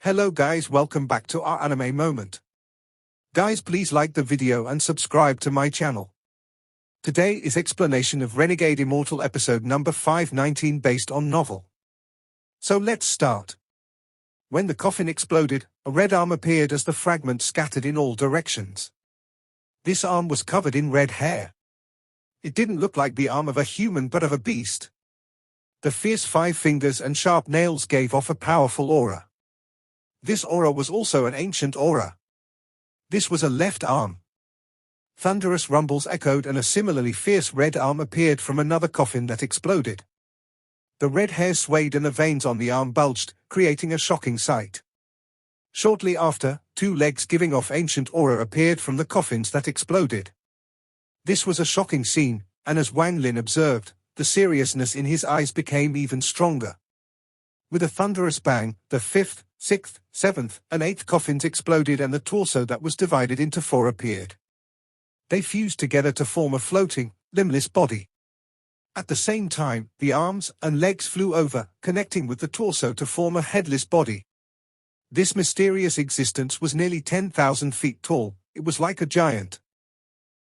Hello guys, welcome back to our anime moment. Guys, please like the video and subscribe to my channel. Today is explanation of Renegade Immortal episode number 519 based on novel. So let's start. When the coffin exploded, a red arm appeared as the fragments scattered in all directions. This arm was covered in red hair. It didn't look like the arm of a human but of a beast. The fierce 5 fingers and sharp nails gave off a powerful aura. This aura was also an ancient aura. This was a left arm. Thunderous rumbles echoed and a similarly fierce red arm appeared from another coffin that exploded. The red hair swayed and the veins on the arm bulged, creating a shocking sight. Shortly after, 2 legs giving off ancient aura appeared from the coffins that exploded. This was a shocking scene, and as Wang Lin observed, the seriousness in his eyes became even stronger. With a thunderous bang, the 5th, 6th, 7th, and 8th coffins exploded and the torso that was divided into 4 appeared. They fused together to form a floating, limbless body. At the same time, the arms and legs flew over, connecting with the torso to form a headless body. This mysterious existence was nearly 10,000 feet tall. It was like a giant.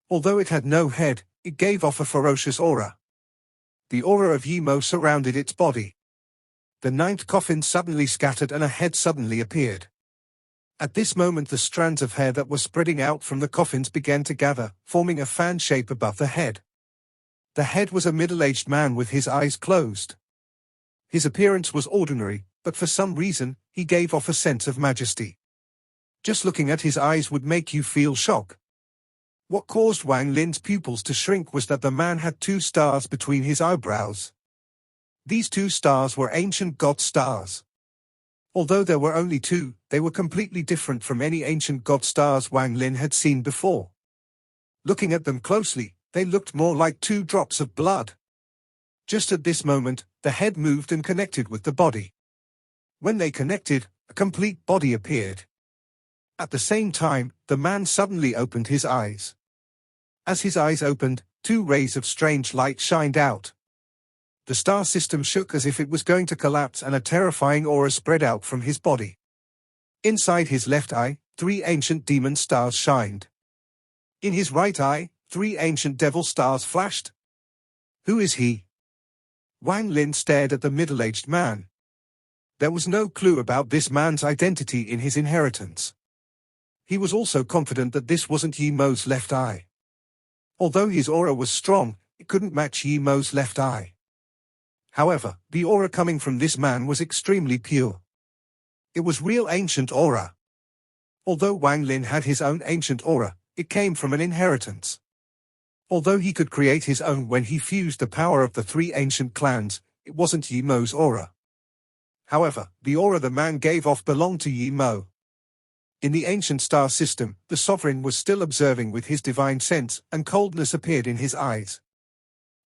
Although it had no head, it gave off a ferocious aura. The aura of Yimo surrounded its body. The 9th coffin suddenly scattered and a head suddenly appeared. At this moment the strands of hair that were spreading out from the coffins began to gather, forming a fan shape above the head. The head was a middle-aged man with his eyes closed. His appearance was ordinary, but for some reason, he gave off a sense of majesty. Just looking at his eyes would make you feel shock. What caused Wang Lin's pupils to shrink was that the man had 2 stars between his eyebrows. These 2 stars were ancient god stars. Although there were only 2, they were completely different from any ancient god stars Wang Lin had seen before. Looking at them closely, they looked more like 2 drops of blood. Just at this moment, the head moved and connected with the body. When they connected, a complete body appeared. At the same time, the man suddenly opened his eyes. As his eyes opened, 2 rays of strange light shined out. The star system shook as if it was going to collapse and a terrifying aura spread out from his body. Inside his left eye, 3 ancient demon stars shined. In his right eye, 3 ancient devil stars flashed. Who is he? Wang Lin stared at the middle-aged man. There was no clue about this man's identity in his inheritance. He was also confident that this wasn't Yimo's left eye. Although his aura was strong, it couldn't match Yimo's left eye. However, the aura coming from this man was extremely pure. It was real ancient aura. Although Wang Lin had his own ancient aura, it came from an inheritance. Although he could create his own when he fused the power of the 3 ancient clans, it wasn't Yimo's aura. However, the aura the man gave off belonged to Yimo. In the ancient star system, the sovereign was still observing with his divine sense, and coldness appeared in his eyes.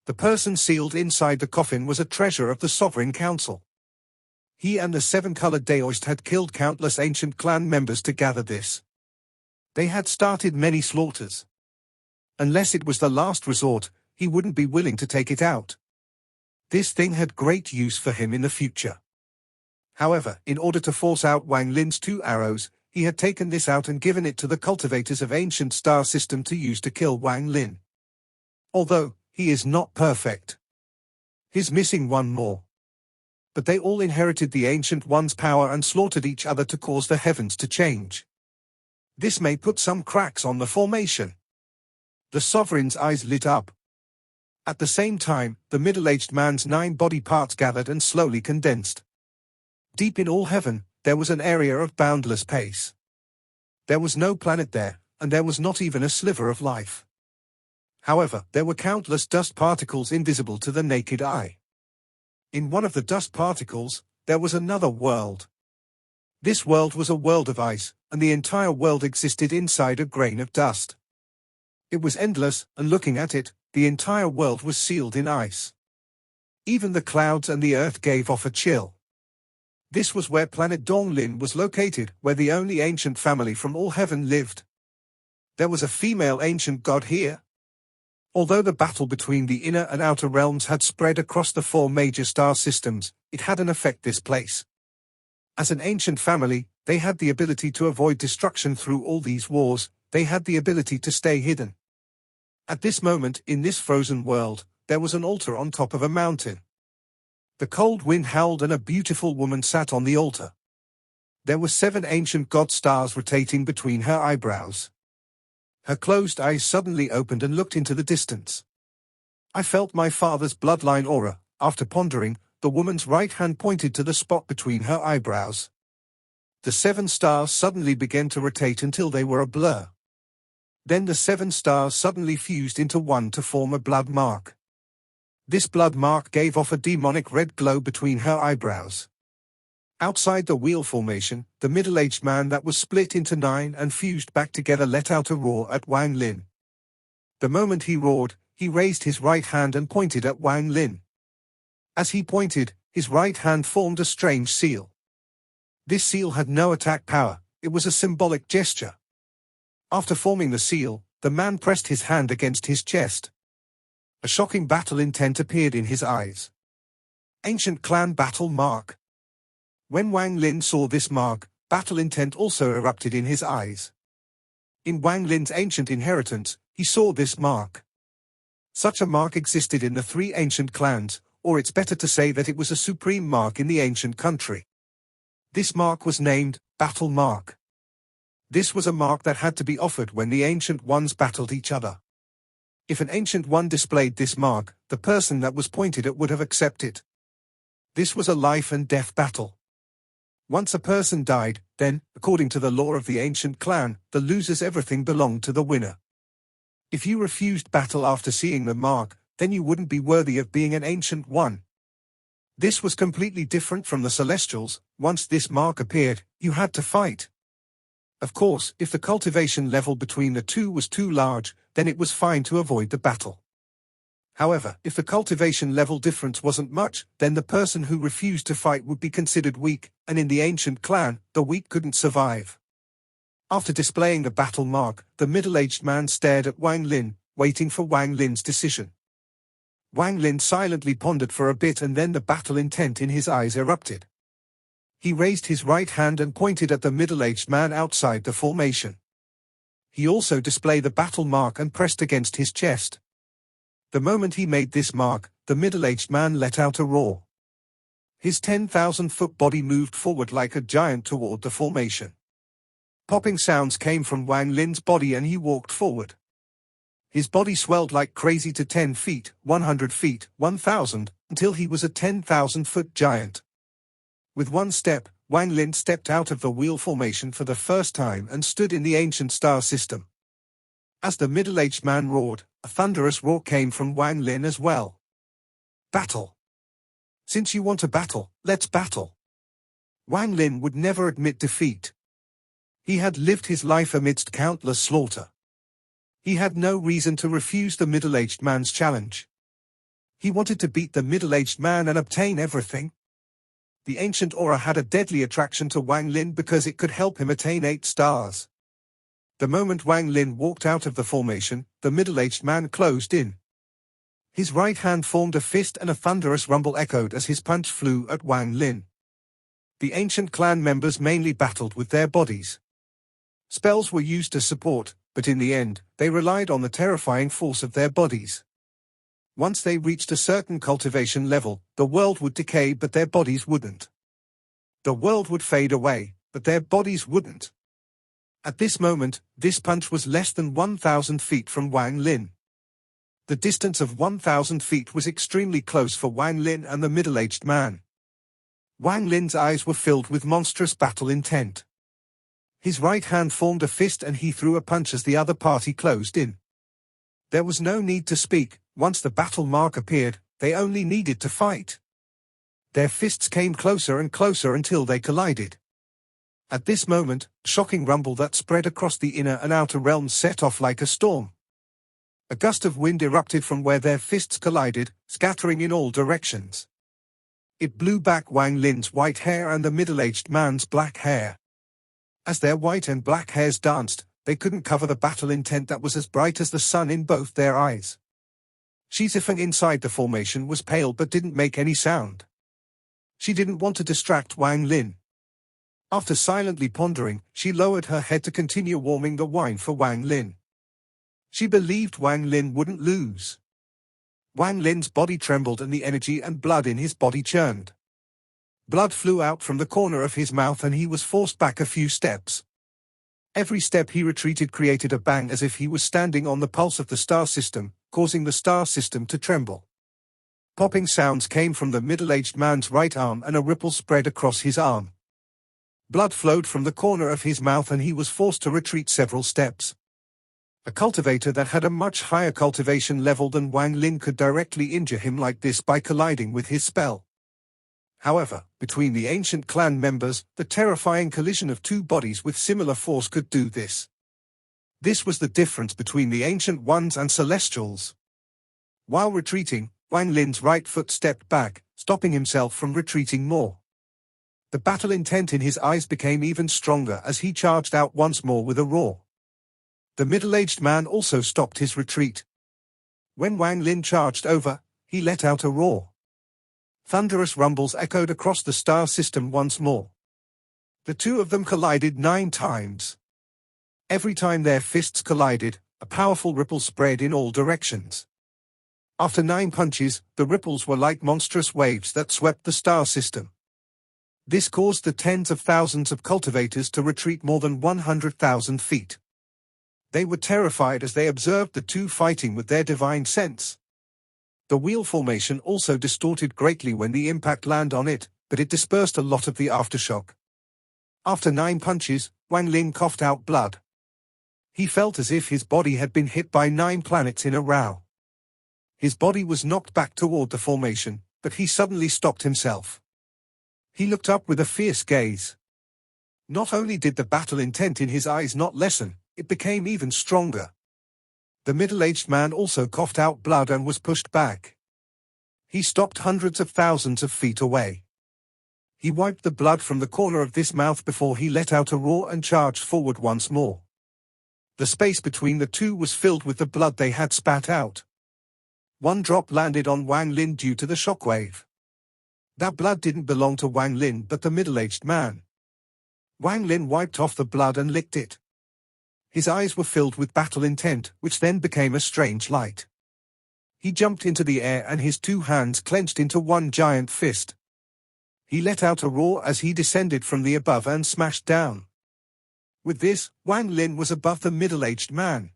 The person sealed inside the coffin was a treasure of the Sovereign Council. He and the 7-colored Daoist had killed countless ancient clan members to gather this. They had started many slaughters. Unless it was the last resort, he wouldn't be willing to take it out. This thing had great use for him in the future. However, in order to force out Wang Lin's 2 arrows, he had taken this out and given it to the cultivators of ancient star system to use to kill Wang Lin. Although, he is not perfect. He's missing 1 more. But they all inherited the Ancient One's power and slaughtered each other to cause the heavens to change. This may put some cracks on the formation. The Sovereign's eyes lit up. At the same time, the middle-aged man's 9 body parts gathered and slowly condensed. Deep in all heaven, there was an area of boundless space. There was no planet there, and there was not even a sliver of life. However, there were countless dust particles invisible to the naked eye. In one of the dust particles, there was another world. This world was a world of ice, and the entire world existed inside a grain of dust. It was endless, and looking at it, the entire world was sealed in ice. Even the clouds and the earth gave off a chill. This was where planet Donglin was located, where the only ancient family from all heaven lived. There was a female ancient god here. Although the battle between the inner and outer realms had spread across the 4 major star systems, it hadn't affected this place. As an ancient family, They had the ability to avoid destruction through all these wars, they had the ability to stay hidden. At this moment, in this frozen world, there was an altar on top of a mountain. The cold wind howled and a beautiful woman sat on the altar. There were 7 ancient god stars rotating between her eyebrows. Her closed eyes suddenly opened and looked into the distance. I felt my father's bloodline aura. After pondering, the woman's right hand pointed to the spot between her eyebrows. The 7 stars suddenly began to rotate until they were a blur. Then the 7 stars suddenly fused into one to form a blood mark. This blood mark gave off a demonic red glow between her eyebrows. Outside the wheel formation, the middle-aged man that was split into 9 and fused back together let out a roar at Wang Lin. The moment he roared, he raised his right hand and pointed at Wang Lin. As he pointed, his right hand formed a strange seal. This seal had no attack power, it was a symbolic gesture. After forming the seal, the man pressed his hand against his chest. A shocking battle intent appeared in his eyes. Ancient clan battle mark. When Wang Lin saw this mark, battle intent also erupted in his eyes. In Wang Lin's ancient inheritance, he saw this mark. Such a mark existed in the 3 ancient clans, or it's better to say that it was a supreme mark in the ancient country. This mark was named Battle Mark. This was a mark that had to be offered when the Ancient Ones battled each other. If an Ancient One displayed this mark, the person that was pointed at would have accepted. This was a life and death battle. Once a person died, then, according to the law of the ancient clan, the loser's everything belonged to the winner. If you refused battle after seeing the mark, then you wouldn't be worthy of being an Ancient One. This was completely different from the Celestials. Once this mark appeared, you had to fight. Of course, if the cultivation level between the two was too large, then it was fine to avoid the battle. However, if the cultivation level difference wasn't much, then the person who refused to fight would be considered weak, and in the ancient clan, the weak couldn't survive. After displaying the battle mark, the middle-aged man stared at Wang Lin, waiting for Wang Lin's decision. Wang Lin silently pondered for a bit and then the battle intent in his eyes erupted. He raised his right hand and pointed at the middle-aged man outside the formation. He also displayed the battle mark and pressed against his chest. The moment he made this mark, the middle-aged man let out a roar. His 10,000-foot body moved forward like a giant toward the formation. Popping sounds came from Wang Lin's body and he walked forward. His body swelled like crazy to 10 feet, 100 feet, 1,000, until he was a 10,000-foot giant. With one step, Wang Lin stepped out of the wheel formation for the first time and stood in the ancient star system. As the middle-aged man roared, a thunderous roar came from Wang Lin as well. Battle. Since you want to battle, let's battle. Wang Lin would never admit defeat. He had lived his life amidst countless slaughter. He had no reason to refuse the middle-aged man's challenge. He wanted to beat the middle-aged man and obtain everything. The ancient aura had a deadly attraction to Wang Lin because it could help him attain 8 stars. The moment Wang Lin walked out of the formation, the middle-aged man closed in. His right hand formed a fist and a thunderous rumble echoed as his punch flew at Wang Lin. The ancient clan members mainly battled with their bodies. Spells were used to support, but in the end, they relied on the terrifying force of their bodies. Once they reached a certain cultivation level, the world would decay but their bodies wouldn't. The world would fade away, but their bodies wouldn't. At this moment, this punch was less than 1,000 feet from Wang Lin. The distance of 1,000 feet was extremely close for Wang Lin and the middle-aged man. Wang Lin's eyes were filled with monstrous battle intent. His right hand formed a fist and he threw a punch as the other party closed in. There was no need to speak. Once the battle mark appeared, they only needed to fight. Their fists came closer and closer until they collided. At this moment, a shocking rumble that spread across the inner and outer realms set off like a storm. A gust of wind erupted from where their fists collided, scattering in all directions. It blew back Wang Lin's white hair and the middle-aged man's black hair. As their white and black hairs danced, they couldn't cover the battle intent that was as bright as the sun in both their eyes. Shizifeng inside the formation was pale but didn't make any sound. She didn't want to distract Wang Lin. After silently pondering, she lowered her head to continue warming the wine for Wang Lin. She believed Wang Lin wouldn't lose. Wang Lin's body trembled and the energy and blood in his body churned. Blood flew out from the corner of his mouth and he was forced back a few steps. Every step he retreated created a bang as if he was standing on the pulse of the star system, causing the star system to tremble. Popping sounds came from the middle-aged man's right arm and a ripple spread across his arm. Blood flowed from the corner of his mouth and he was forced to retreat several steps. A cultivator that had a much higher cultivation level than Wang Lin could directly injure him like this by colliding with his spell. However, between the ancient clan members, the terrifying collision of two bodies with similar force could do this. This was the difference between the Ancient Ones and Celestials. While retreating, Wang Lin's right foot stepped back, stopping himself from retreating more. The battle intent in his eyes became even stronger as he charged out once more with a roar. The middle-aged man also stopped his retreat. When Wang Lin charged over, he let out a roar. Thunderous rumbles echoed across the star system once more. The two of them collided 9 times. Every time their fists collided, a powerful ripple spread in all directions. After 9 punches, the ripples were like monstrous waves that swept the star system. This caused the tens of thousands of cultivators to retreat more than 100,000 feet. They were terrified as they observed the two fighting with their divine sense. The wheel formation also distorted greatly when the impact landed on it, but it dispersed a lot of the aftershock. After 9 punches, Wang Lin coughed out blood. He felt as if his body had been hit by 9 planets in a row. His body was knocked back toward the formation, but he suddenly stopped himself. He looked up with a fierce gaze. Not only did the battle intent in his eyes not lessen, it became even stronger. The middle-aged man also coughed out blood and was pushed back. He stopped hundreds of thousands of feet away. He wiped the blood from the corner of this mouth before he let out a roar and charged forward once more. The space between the two was filled with the blood they had spat out. One drop landed on Wang Lin due to the shockwave. That blood didn't belong to Wang Lin but the middle-aged man. Wang Lin wiped off the blood and licked it. His eyes were filled with battle intent, which then became a strange light. He jumped into the air and his 2 hands clenched into one giant fist. He let out a roar as he descended from the above and smashed down. With this, Wang Lin was above the middle-aged man.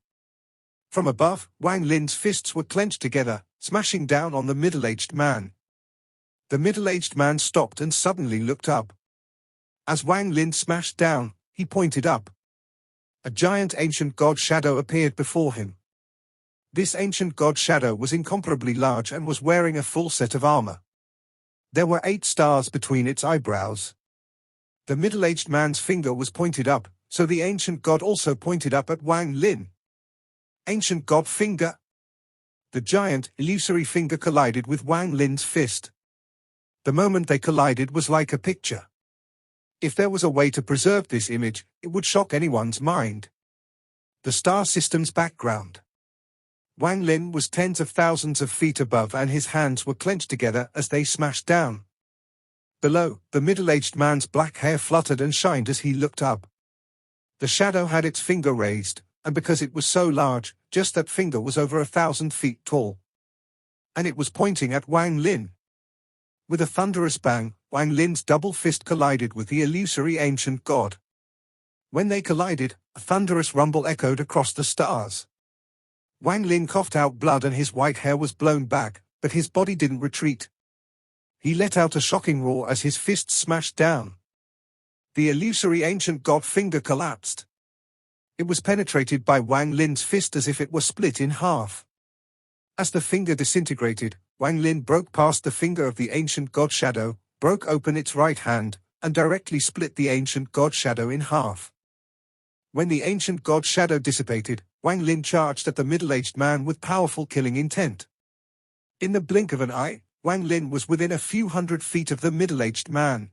From above, Wang Lin's fists were clenched together, smashing down on the middle-aged man. The middle-aged man stopped and suddenly looked up. As Wang Lin smashed down, he pointed up. A giant ancient god shadow appeared before him. This ancient god shadow was incomparably large and was wearing a full set of armor. There were 8 stars between its eyebrows. The middle-aged man's finger was pointed up, so the ancient god also pointed up at Wang Lin. Ancient god finger. The giant, illusory finger collided with Wang Lin's fist. The moment they collided was like a picture. If there was a way to preserve this image, it would shock anyone's mind. The star system's background. Wang Lin was tens of thousands of feet above and his hands were clenched together as they smashed down. Below, the middle-aged man's black hair fluttered and shined as he looked up. The shadow had its finger raised, and because it was so large, just that finger was over 1,000 feet tall. And it was pointing at Wang Lin. With a thunderous bang, Wang Lin's double fist collided with the illusory ancient god. When they collided, a thunderous rumble echoed across the stars. Wang Lin coughed out blood and his white hair was blown back, but his body didn't retreat. He let out a shocking roar as his fists smashed down. The illusory ancient god finger collapsed. It was penetrated by Wang Lin's fist as if it were split in half. As the finger disintegrated, Wang Lin broke past the finger of the ancient god shadow, broke open its right hand, and directly split the ancient god shadow in half. When the ancient god shadow dissipated, Wang Lin charged at the middle-aged man with powerful killing intent. In the blink of an eye, Wang Lin was within a few hundred feet of the middle-aged man.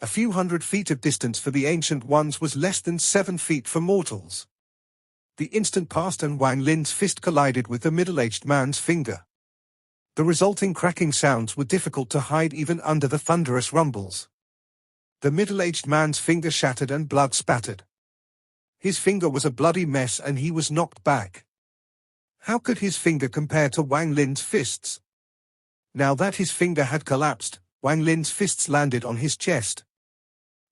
A few hundred feet of distance for the ancient ones was less than 7 feet for mortals. The instant passed and Wang Lin's fist collided with the middle-aged man's finger. The resulting cracking sounds were difficult to hide even under the thunderous rumbles. The middle-aged man's finger shattered and blood spattered. His finger was a bloody mess and he was knocked back. How could his finger compare to Wang Lin's fists? Now that his finger had collapsed, Wang Lin's fists landed on his chest.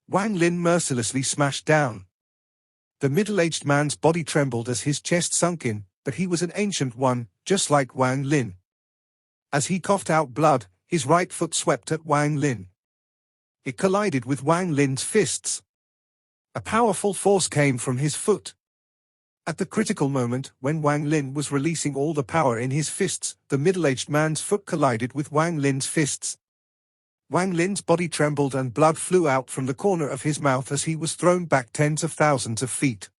Wang Lin mercilessly smashed down. The middle-aged man's body trembled as his chest sunk in, but he was an ancient one, just like Wang Lin. As he coughed out blood, his right foot swept at Wang Lin. It collided with Wang Lin's fists. A powerful force came from his foot. At the critical moment, when Wang Lin was releasing all the power in his fists, the middle-aged man's foot collided with Wang Lin's fists. Wang Lin's body trembled and blood flew out from the corner of his mouth as he was thrown back tens of thousands of feet.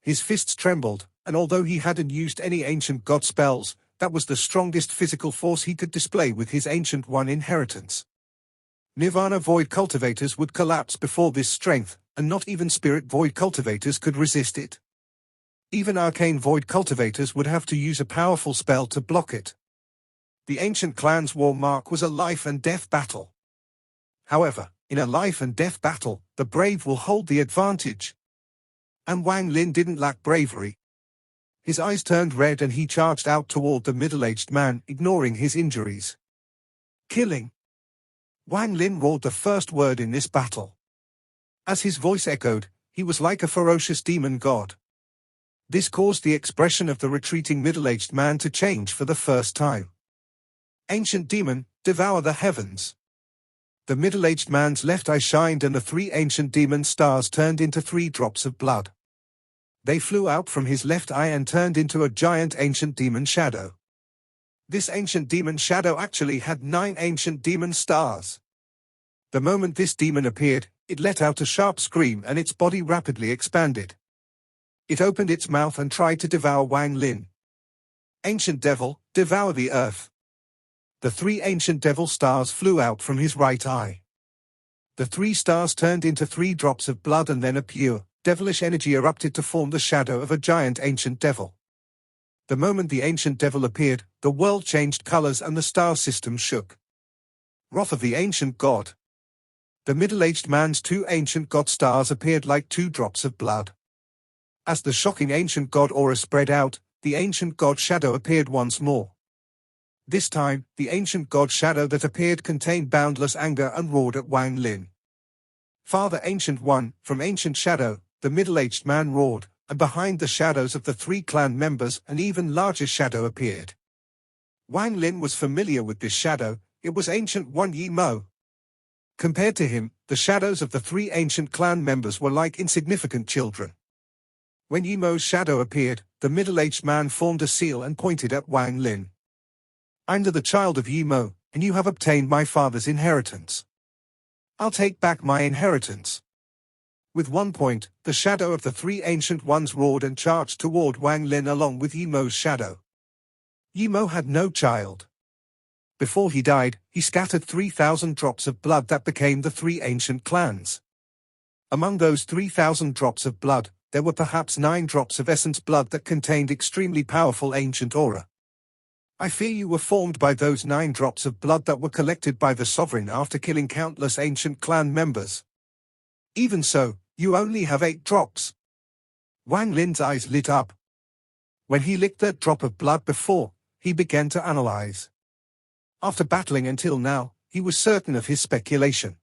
His fists trembled, and although he hadn't used any ancient god spells, that was the strongest physical force he could display with his Ancient One inheritance. Nirvana Void cultivators would collapse before this strength, and not even Spirit Void cultivators could resist it. Even Arcane Void cultivators would have to use a powerful spell to block it. The ancient clan's war mark was a life-and-death battle. However, in a life-and-death battle, the brave will hold the advantage. And Wang Lin didn't lack bravery. His eyes turned red and he charged out toward the middle-aged man, ignoring his injuries. Killing. Wang Lin roared the first word in this battle. As his voice echoed, he was like a ferocious demon god. This caused the expression of the retreating middle-aged man to change for the first time. Ancient demon, devour the heavens. The middle-aged man's left eye shined and the three ancient demon stars turned into 3 drops of blood. They flew out from his left eye and turned into a giant ancient demon shadow. This ancient demon shadow actually had 9 ancient demon stars. The moment this demon appeared, it let out a sharp scream and its body rapidly expanded. It opened its mouth and tried to devour Wang Lin. Ancient devil, devour the earth. The 3 ancient devil stars flew out from his right eye. The 3 stars turned into 3 drops of blood and then a pure, devilish energy erupted to form the shadow of a giant ancient devil. The moment the ancient devil appeared, the world changed colors and the star system shook. Wrath of the ancient god. The middle-aged man's 2 ancient god stars appeared like 2 drops of blood. As the shocking ancient god aura spread out, the ancient god shadow appeared once more. This time, the ancient god shadow that appeared contained boundless anger and roared at Wang Lin. Father Ancient One, from Ancient Shadow, the middle-aged man roared, and behind the shadows of the 3 clan members an even larger shadow appeared. Wang Lin was familiar with this shadow, it was Ancient One Yi Mo. Compared to him, the shadows of the 3 ancient clan members were like insignificant children. When Yi Mo's shadow appeared, the middle-aged man formed a seal and pointed at Wang Lin. I'm the child of Yi Mo, and you have obtained my father's inheritance. I'll take back my inheritance. With one point, the shadow of the 3 ancient ones roared and charged toward Wang Lin along with Yi Mo's shadow. Yi Mo had no child. Before he died, he scattered 3,000 drops of blood that became the 3 ancient clans. Among those 3,000 drops of blood, there were perhaps 9 drops of essence blood that contained extremely powerful ancient aura. I fear you were formed by those 9 drops of blood that were collected by the sovereign after killing countless ancient clan members. Even so, you only have 8 drops. Wang Lin's eyes lit up. When he licked that drop of blood before, he began to analyze. After battling until now, he was certain of his speculation.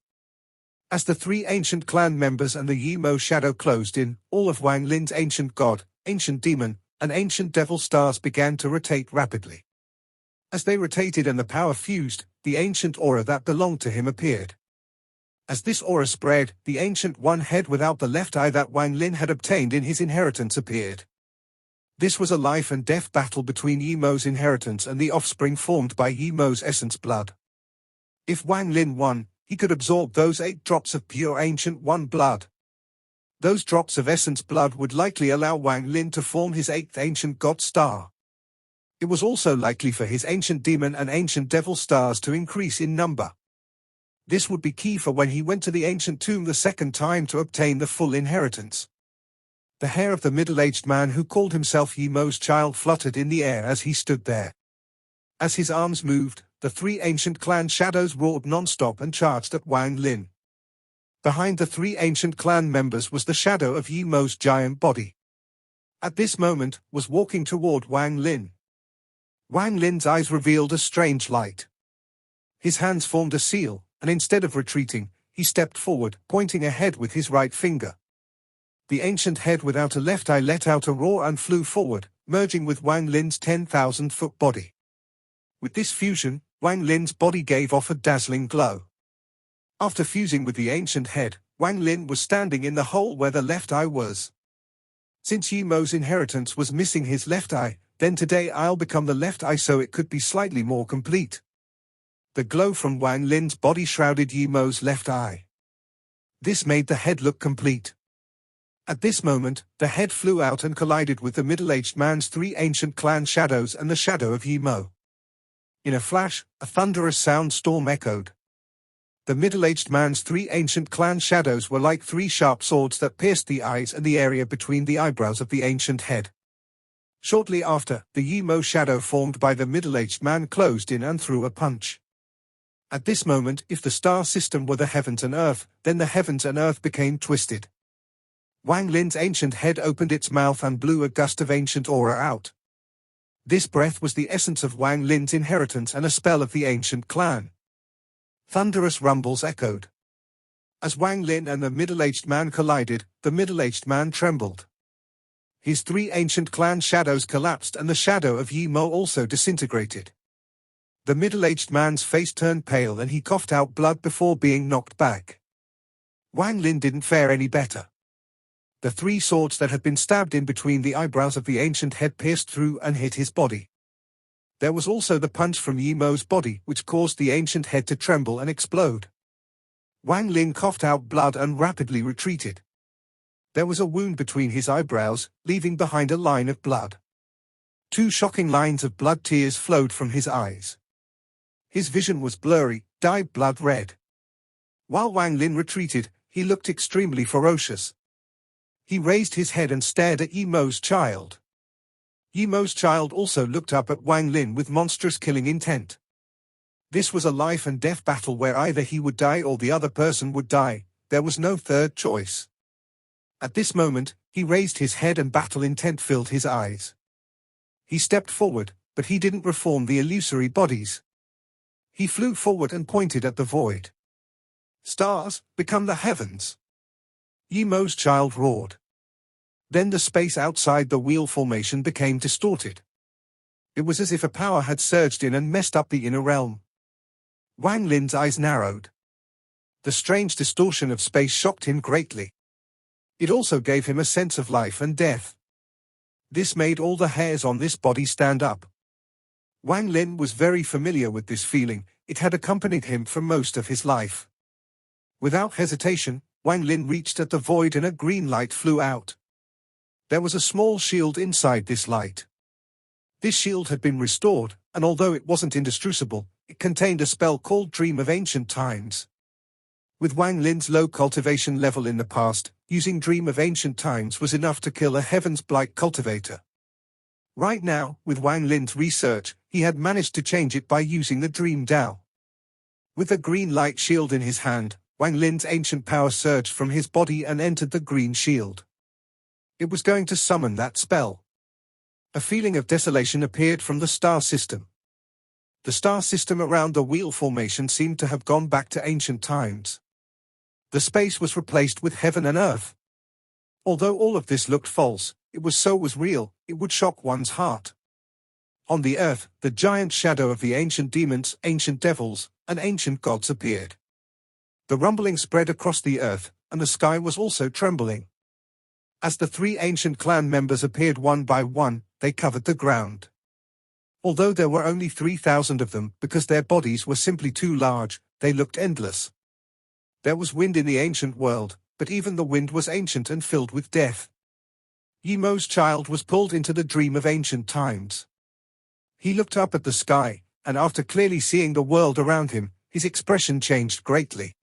As the 3 ancient clan members and the Yi Mo shadow closed in, all of Wang Lin's ancient god, ancient demon, and ancient devil stars began to rotate rapidly. As they rotated and the power fused, the ancient aura that belonged to him appeared. As this aura spread, the ancient one head without the left eye that Wang Lin had obtained in his inheritance appeared. This was a life and death battle between Yi Mo's inheritance and the offspring formed by Yi Mo's essence blood. If Wang Lin won, he could absorb those 8 drops of pure ancient one blood. Those drops of essence blood would likely allow Wang Lin to form his 8th ancient god star. It was also likely for his ancient demon and ancient devil stars to increase in number. This would be key for when he went to the ancient tomb the second time to obtain the full inheritance. The hair of the middle-aged man who called himself Yi Mo's child fluttered in the air as he stood there. As his arms moved, the 3 ancient clan shadows roared non-stop and charged at Wang Lin. Behind the three ancient clan members was the shadow of Yimo's giant body. At this moment, was walking toward Wang Lin. Wang Lin's eyes revealed a strange light. His hands formed a seal, and instead of retreating, he stepped forward, pointing ahead with his right finger. The ancient head without a left eye let out a roar and flew forward, merging with Wang Lin's 10,000-foot body. With this fusion, Wang Lin's body gave off a dazzling glow. After fusing with the ancient head, Wang Lin was standing in the hole where the left eye was. Since Yimo's inheritance was missing his left eye, then today I'll become the left eye so it could be slightly more complete. The glow from Wang Lin's body shrouded Yimo's left eye. This made the head look complete. At this moment, the head flew out and collided with the middle-aged man's three ancient clan shadows and the shadow of Yimo. In a flash, a thunderous sound storm echoed. The middle-aged man's three ancient clan shadows were like three sharp swords that pierced the eyes and the area between the eyebrows of the ancient head. Shortly after, the Yimo shadow formed by the middle-aged man closed in and threw a punch. At this moment, if the star system were the heavens and earth, then the heavens and earth became twisted. Wang Lin's ancient head opened its mouth and blew a gust of ancient aura out. This breath was the essence of Wang Lin's inheritance and a spell of the ancient clan. Thunderous rumbles echoed. As Wang Lin and the middle-aged man collided, the middle-aged man trembled. His three ancient clan shadows collapsed and the shadow of Yimo also disintegrated. The middle-aged man's face turned pale and he coughed out blood before being knocked back. Wang Lin didn't fare any better. The three swords that had been stabbed in between the eyebrows of the ancient head pierced through and hit his body. There was also the punch from Yimo's body, which caused the ancient head to tremble and explode. Wang Lin coughed out blood and rapidly retreated. There was a wound between his eyebrows, leaving behind a line of blood. Two shocking lines of blood tears flowed from his eyes. His vision was blurry, dyed blood red. While Wang Lin retreated, he looked extremely ferocious. He raised his head and stared at Yimo's child. Yimo's child also looked up at Wang Lin with monstrous killing intent. This was a life and death battle where either he would die or the other person would die. There was no third choice. At this moment, he raised his head and battle intent filled his eyes. He stepped forward, but he didn't reform the illusory bodies. He flew forward and pointed at the void. Stars, become the heavens. Yimo's child roared. Then the space outside the wheel formation became distorted. It was as if a power had surged in and messed up the inner realm. Wang Lin's eyes narrowed. The strange distortion of space shocked him greatly. It also gave him a sense of life and death. This made all the hairs on this body stand up. Wang Lin was very familiar with this feeling, it had accompanied him for most of his life. Without hesitation, Wang Lin reached at the void and a green light flew out. There was a small shield inside this light. This shield had been restored, and although it wasn't indestructible, it contained a spell called Dream of Ancient Times. With Wang Lin's low cultivation level in the past, using Dream of Ancient Times was enough to kill a Heaven's Blight cultivator. Right now, with Wang Lin's research, he had managed to change it by using the Dream Dao. With a green light shield in his hand, Wang Lin's ancient power surged from his body and entered the green shield. It was going to summon that spell. A feeling of desolation appeared from the star system. The star system around the wheel formation seemed to have gone back to ancient times. The space was replaced with heaven and earth. Although all of this looked false, it was real, it would shock one's heart. On the earth, the giant shadow of the ancient demons, ancient devils, and ancient gods appeared. The rumbling spread across the earth, and the sky was also trembling. As the three ancient clan members appeared one by one, they covered the ground. Although there were only 3,000 of them, because their bodies were simply too large, they looked endless. There was wind in the ancient world, but even the wind was ancient and filled with death. Yimo's child was pulled into the dream of ancient times. He looked up at the sky, and after clearly seeing the world around him, his expression changed greatly.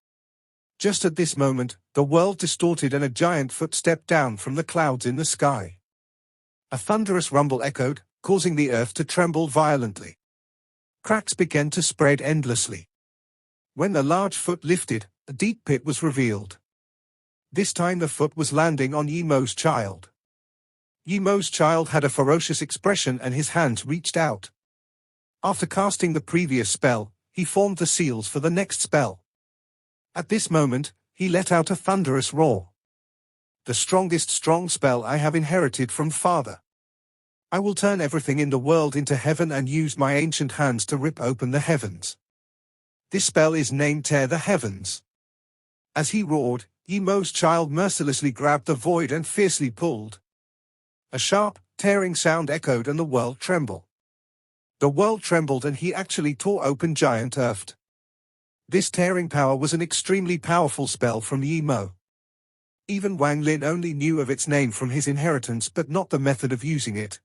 Just at this moment, the world distorted and a giant foot stepped down from the clouds in the sky. A thunderous rumble echoed, causing the earth to tremble violently. Cracks began to spread endlessly. When the large foot lifted, a deep pit was revealed. This time the foot was landing on Yemo's child. Yemo's child had a ferocious expression and his hands reached out. After casting the previous spell, he formed the seals for the next spell. At this moment, he let out a thunderous roar. The strongest strong spell I have inherited from Father. I will turn everything in the world into heaven and use my ancient hands to rip open the heavens. This spell is named Tear the Heavens. As he roared, Yemo's child mercilessly grabbed the void and fiercely pulled. A sharp, tearing sound echoed and the world trembled. The world trembled and he actually tore open giant earth. This tearing power was an extremely powerful spell from Yemo. Even Wang Lin only knew of its name from his inheritance but not the method of using it.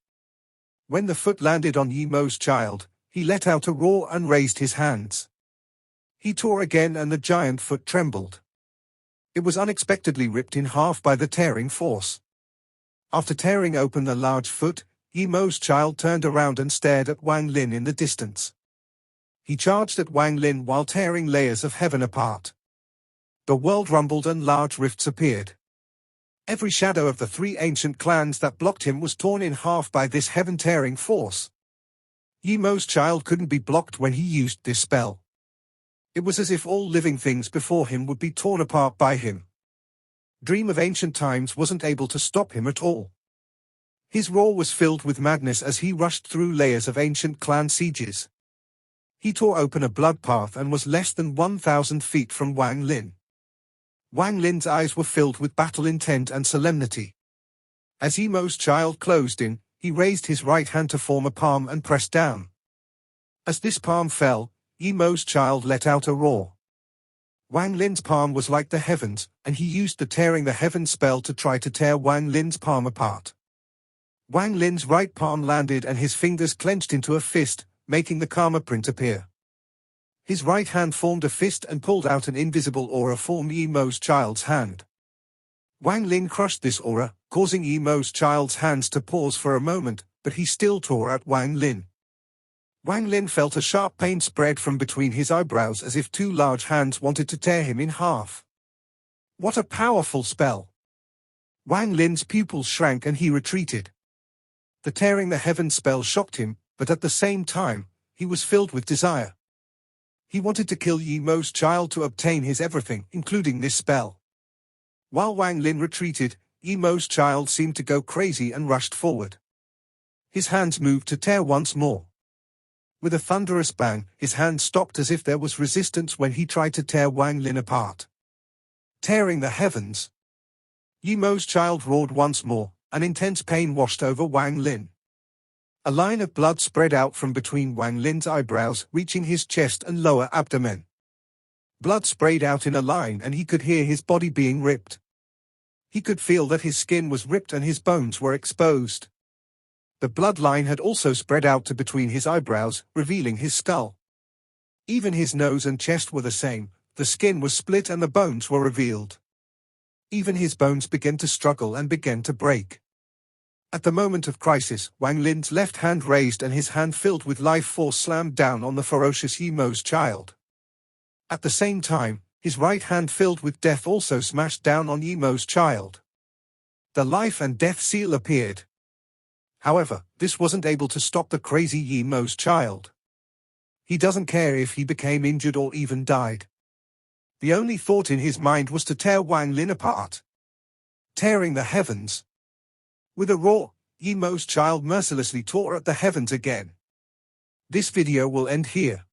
When the foot landed on Yemo's child, he let out a roar and raised his hands. He tore again and the giant foot trembled. It was unexpectedly ripped in half by the tearing force. After tearing open the large foot, Yemo's child turned around and stared at Wang Lin in the distance. He charged at Wang Lin while tearing layers of heaven apart. The world rumbled and large rifts appeared. Every shadow of the three ancient clans that blocked him was torn in half by this heaven-tearing force. Yemo's child couldn't be blocked when he used this spell. It was as if all living things before him would be torn apart by him. Dream of Ancient Times wasn't able to stop him at all. His roar was filled with madness as he rushed through layers of ancient clan sieges. He tore open a blood path and was less than 1,000 feet from Wang Lin. Wang Lin's eyes were filled with battle intent and solemnity. As Yemo's child closed in, he raised his right hand to form a palm and pressed down. As this palm fell, Yemo's child let out a roar. Wang Lin's palm was like the heavens, and he used the Tearing the Heavens spell to try to tear Wang Lin's palm apart. Wang Lin's right palm landed and his fingers clenched into a fist, making the karma print appear. His right hand formed a fist and pulled out an invisible aura from Yemo's child's hand. Wang Lin crushed this aura, causing Yemo's child's hands to pause for a moment, but he still tore at Wang Lin. Wang Lin felt a sharp pain spread from between his eyebrows as if two large hands wanted to tear him in half. What a powerful spell! Wang Lin's pupils shrank and he retreated. The Tearing the Heavens spell shocked him, but at the same time, he was filled with desire. He wanted to kill Yemo's child to obtain his everything, including this spell. While Wang Lin retreated, Yemo's child seemed to go crazy and rushed forward. His hands moved to tear once more. With a thunderous bang, his hand stopped as if there was resistance when he tried to tear Wang Lin apart. Tearing the Heavens! Yemo's child roared once more, and intense pain washed over Wang Lin. A line of blood spread out from between Wang Lin's eyebrows, reaching his chest and lower abdomen. Blood sprayed out in a line and he could hear his body being ripped. He could feel that his skin was ripped and his bones were exposed. The bloodline had also spread out to between his eyebrows, revealing his skull. Even his nose and chest were the same, the skin was split and the bones were revealed. Even his bones began to struggle and began to break. At the moment of crisis, Wang Lin's left hand raised and his hand filled with life force slammed down on the ferocious Yemo's child. At the same time, his right hand filled with death also smashed down on Yemo's child. The life and death seal appeared. However, this wasn't able to stop the crazy Yemo's child. He doesn't care if he became injured or even died. The only thought in his mind was to tear Wang Lin apart. Tearing the Heavens! With a roar, Yemo's child mercilessly tore at the heavens again. This video will end here.